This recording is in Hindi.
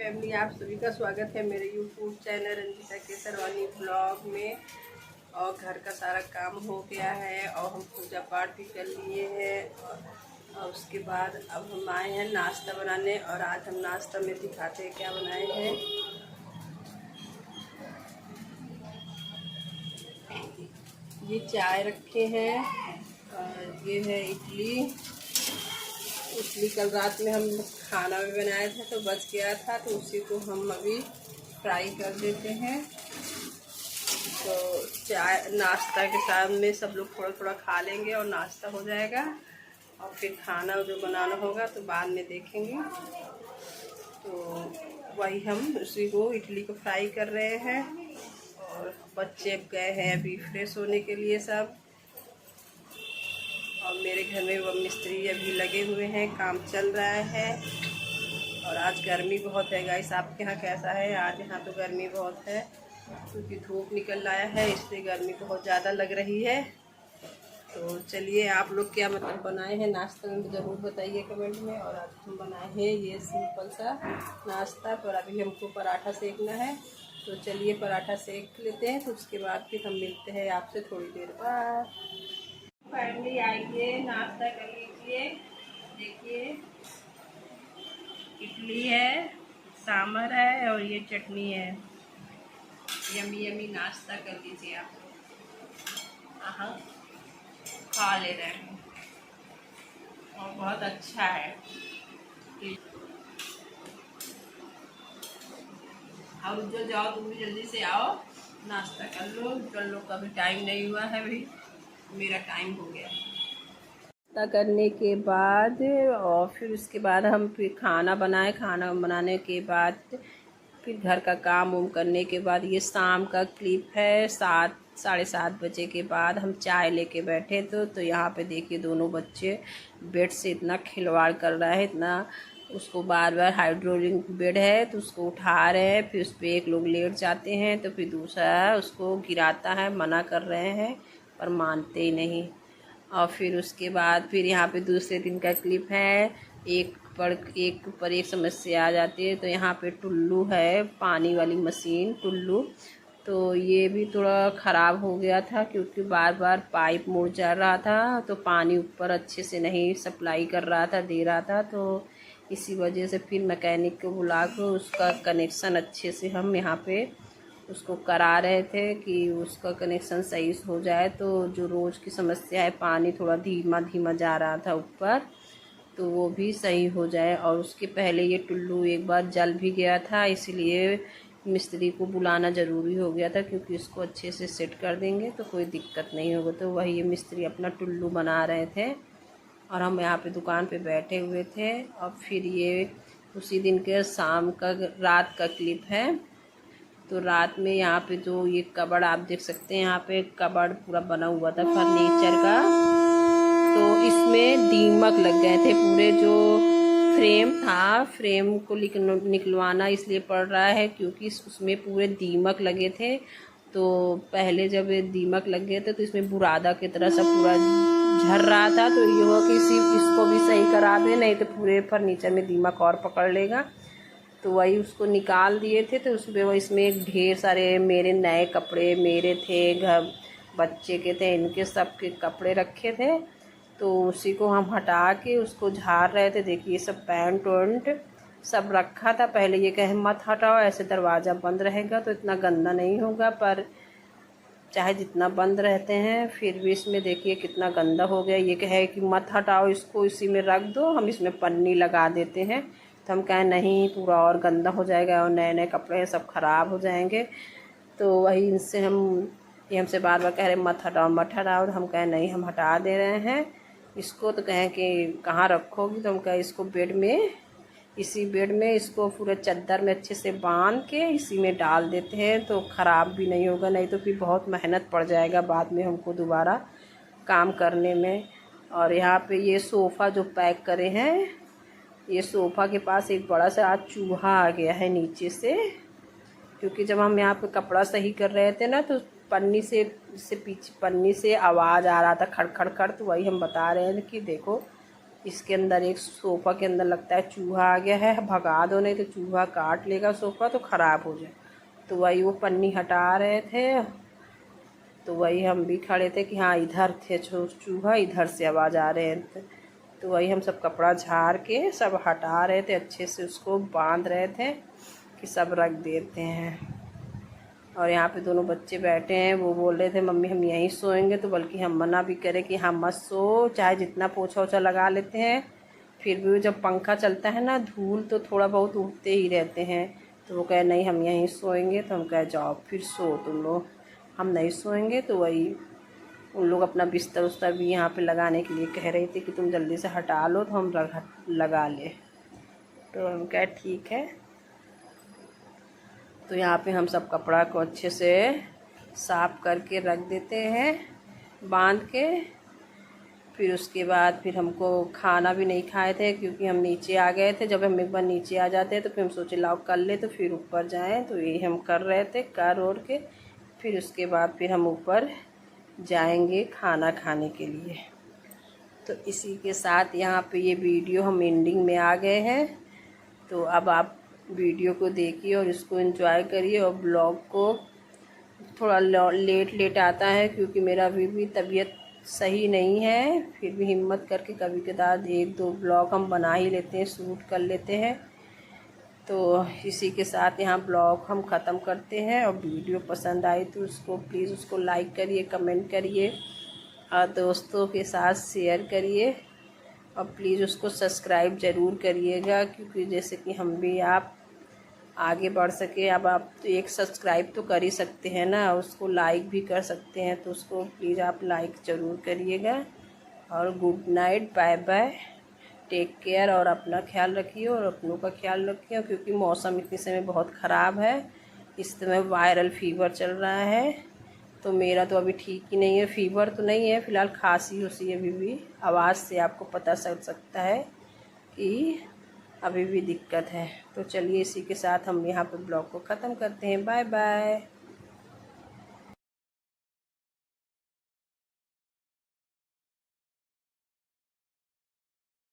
फैमिली, आप सभी का स्वागत है मेरे YouTube channel Ranjita Kesarwani blog में। और घर का सारा काम हो गया है और हम पूजा पाठ भी कर लिए हैं। और उसके बाद अब हम आए हैं नाश्ता बनाने, और आज हम नाश्ता में दिखाते हैं क्या बनाए हैं। ये चाय रखे हैं और ये है इडली। कल रात में हम खाना भी बनाए थे तो बच गया था, तो उसी को हम अभी फ्राई कर देते हैं। तो चाय नाश्ता के साथ में सब लोग थोड़ा थोड़ा खा लेंगे और नाश्ता हो जाएगा। और फिर खाना जो बनाना होगा तो बाद में देखेंगे। तो वही हम उसी को इडली को फ्राई कर रहे हैं। और बच्चे गए हैं अभी फ्रेश होने के लिए सब। और मेरे घर में वो मिस्त्री अभी लगे हुए हैं, काम चल रहा है। और आज गर्मी बहुत है गाइस, आपके यहाँ कैसा है? आज यहाँ तो गर्मी बहुत है क्योंकि धूप निकल आया है, इसलिए गर्मी बहुत ज़्यादा लग रही है। तो चलिए, आप लोग क्या मतलब बनाए हैं नाश्ते में ज़रूर बताइए कमेंट में। और आज हम बनाए हैं ये सिंपल सा नाश्ता, पर अभी हमको पराठा सेकना है। तो चलिए पराठा सेक लेते हैं, तो उसके बाद फिर हम मिलते हैं आपसे थोड़ी देर बाद। फैमिली आइए, नाश्ता कर लीजिए। देखिए इडली है, सांभर है और ये चटनी है। यमी यमी नाश्ता कर लीजिए आप लोग। हाँ, खा ले रहे हैं और बहुत अच्छा है। और जो जाओ तुम भी जल्दी से आओ, नाश्ता कर लो। चल लो, कभी टाइम नहीं हुआ है भाई, मेरा टाइम हो गया। नाश्ता करने के बाद और फिर उसके बाद हम फिर खाना बनाए। खाना बनाने के बाद फिर घर का काम उम करने के बाद ये शाम का क्लिप है। 7-7:30 बजे के बाद हम चाय लेके बैठे तो यहाँ पे देखिए दोनों बच्चे बेड से इतना खिलवाड़ कर रहा है, इतना उसको बार बार। हाइड्रोलिक बेड है तो उसको उठा रहे हैं, फिर उस पर एक लोग लेट जाते हैं तो फिर दूसरा उसको गिराता है। मना कर रहे हैं पर मानते ही नहीं। और फिर उसके बाद फिर यहाँ पे दूसरे दिन का क्लिप है। एक पर एक समस्या आ जाती है। तो यहाँ पे टुल्लू है, पानी वाली मशीन टुल्लू। तो ये भी थोड़ा ख़राब हो गया था क्योंकि बार बार पाइप मुड़ जा रहा था, तो पानी ऊपर अच्छे से नहीं सप्लाई कर रहा था, दे रहा था। तो इसी वजह से फिर मैकेनिक को बुला कर उसका कनेक्शन अच्छे से हम यहाँ पे उसको करा रहे थे कि उसका कनेक्शन सही हो जाए। तो जो रोज़ की समस्या है, पानी थोड़ा धीमा धीमा जा रहा था ऊपर, तो वो भी सही हो जाए। और उसके पहले ये टुल्लू एक बार जल भी गया था, इसलिए मिस्त्री को बुलाना ज़रूरी हो गया था क्योंकि इसको अच्छे से सेट कर देंगे तो कोई दिक्कत नहीं होगा। तो वही ये मिस्त्री अपना टुल्लू बना रहे थे और हम यहाँ पे दुकान पे बैठे हुए थे। और फिर ये उसी दिन के शाम का रात का क्लिप है। तो रात में यहाँ पे जो ये कबर्ड आप देख सकते हैं, यहाँ पे कबर्ड पूरा बना हुआ था फर्नीचर का। तो इसमें दीमक लग गए थे पूरे। जो फ्रेम था, फ्रेम को निकलवाना इसलिए पड़ रहा है क्योंकि उसमें पूरे दीमक लगे थे। तो पहले जब ये दीमक लग गए थे तो इसमें बुरादा की तरह सब पूरा झर रहा था। तो ये हुआ कि इसको भी सही करा दे, नहीं तो पूरे फर्नीचर में दीमक और पकड़ लेगा। तो वही उसको निकाल दिए थे। तो उसमें इसमें ढेर सारे मेरे नए कपड़े मेरे थे, घर बच्चे के थे, इनके सबके कपड़े रखे थे। तो उसी को हम हटा के उसको झाड़ रहे थे। देखिए सब पैंट वैंट सब रखा था। पहले ये कहे मत हटाओ, ऐसे दरवाज़ा बंद रहेगा तो इतना गंदा नहीं होगा, पर चाहे जितना बंद रहते हैं फिर भी इसमें देखिए कितना गंदा हो गया। ये कहे कि मत हटाओ, इसको इसी में रख दो, हम इसमें पन्नी लगा देते हैं। तो हम कहें नहीं, पूरा और गंदा हो जाएगा और नए नए कपड़े सब ख़राब हो जाएंगे। तो वही इनसे ये हमसे बार बार कह रहे मत हटाओ मत हटाओ। तो हम कहें नहीं, हम हटा दे रहे हैं इसको। तो कहें कि कहाँ रखोगी? तो हम कहें इसको बेड में, इसी बेड में इसको पूरे चादर में अच्छे से बांध के इसी में डाल देते हैं तो ख़राब भी नहीं होगा। नहीं तो फिर बहुत मेहनत पड़ जाएगा बाद में हमको दोबारा काम करने में। और यहाँ पे ये सोफ़ा जो पैक करे हैं, ये सोफ़ा के पास एक बड़ा सा आज चूहा आ गया है नीचे से। क्योंकि जब हम यहाँ पे कपड़ा सही कर रहे थे ना, तो पन्नी से पीछे पन्नी से आवाज़ आ रहा था खड़ खड़ खड़। तो वही हम बता रहे हैं कि देखो इसके अंदर एक सोफ़ा के अंदर लगता है चूहा आ गया है, भगा दो नहीं तो चूहा काट लेगा सोफ़ा तो ख़राब हो जाए। तो वही वो पन्नी हटा रहे थे, तो वही हम भी खड़े थे कि हाँ इधर थे चूहा, इधर से आवाज़ आ रहे थे। तो वही हम सब कपड़ा झाड़ के सब हटा रहे थे, अच्छे से उसको बांध रहे थे कि सब रख देते हैं। और यहाँ पे दोनों बच्चे बैठे हैं, वो बोल रहे थे मम्मी हम यहीं सोएंगे, तो बल्कि हम मना भी करें कि हाँ मत सो, चाहे जितना पोछा ओछा लगा लेते हैं फिर भी जब पंखा चलता है ना धूल तो थोड़ा बहुत उठते ही रहते हैं। तो वो कहे नहीं हम यहीं सोएंगे, तो हम कहे जाओ फिर सो तुम लोग, हम नहीं सोएंगे। तो वही उन लोग अपना बिस्तर उस्तर भी यहाँ पे लगाने के लिए कह रहे थे कि तुम जल्दी से हटा लो तो हम लगा ले। तो हम कहे ठीक है। तो यहाँ पे हम सब कपड़ा को अच्छे से साफ़ करके रख देते हैं बांध के। फिर उसके बाद फिर हमको खाना भी नहीं खाए थे क्योंकि हम नीचे आ गए थे। जब हम एक बार नीचे आ जाते हैं तो फिर हम सोचे लाओ कर ले तो फिर ऊपर जाएं, तो यही हम कर रहे थे कर ओर के। फिर उसके बाद फिर हम ऊपर जाएंगे खाना खाने के लिए। तो इसी के साथ यहाँ पे ये वीडियो हम एंडिंग में आ गए हैं। तो अब आप वीडियो को देखिए और इसको एंजॉय करिए। और ब्लॉग को थोड़ा लेट आता है क्योंकि मेरा अभी भी तबीयत सही नहीं है, फिर भी हिम्मत करके कभी कदार 1-2 ब्लॉग हम बना ही लेते हैं, शूट कर लेते हैं। तो इसी के साथ यहाँ ब्लॉग हम ख़त्म करते हैं। और वीडियो पसंद आई तो उसको प्लीज़ उसको लाइक करिए, कमेंट करिए और दोस्तों के साथ शेयर करिए। और प्लीज़ उसको सब्सक्राइब ज़रूर करिएगा क्योंकि जैसे कि हम भी आप आगे बढ़ सके। अब आप तो एक सब्सक्राइब तो कर ही सकते हैं ना, उसको लाइक भी कर सकते हैं, तो उसको प्लीज़ आप लाइक ज़रूर करिएगा। और good night, bye bye, take care. और अपना ख्याल रखिए और अपनों का ख्याल रखिए क्योंकि मौसम इतने समय बहुत ख़राब है। इस समय वायरल फीवर चल रहा है, तो मेरा तो अभी ठीक ही नहीं है। फीवर तो नहीं है फ़िलहाल, खांसी उसी अभी भी, आवाज़ से आपको पता चल सकता है कि अभी भी दिक्कत है। तो चलिए इसी के साथ हम यहाँ पे ब्लॉग को ख़त्म करते हैं। Bye bye.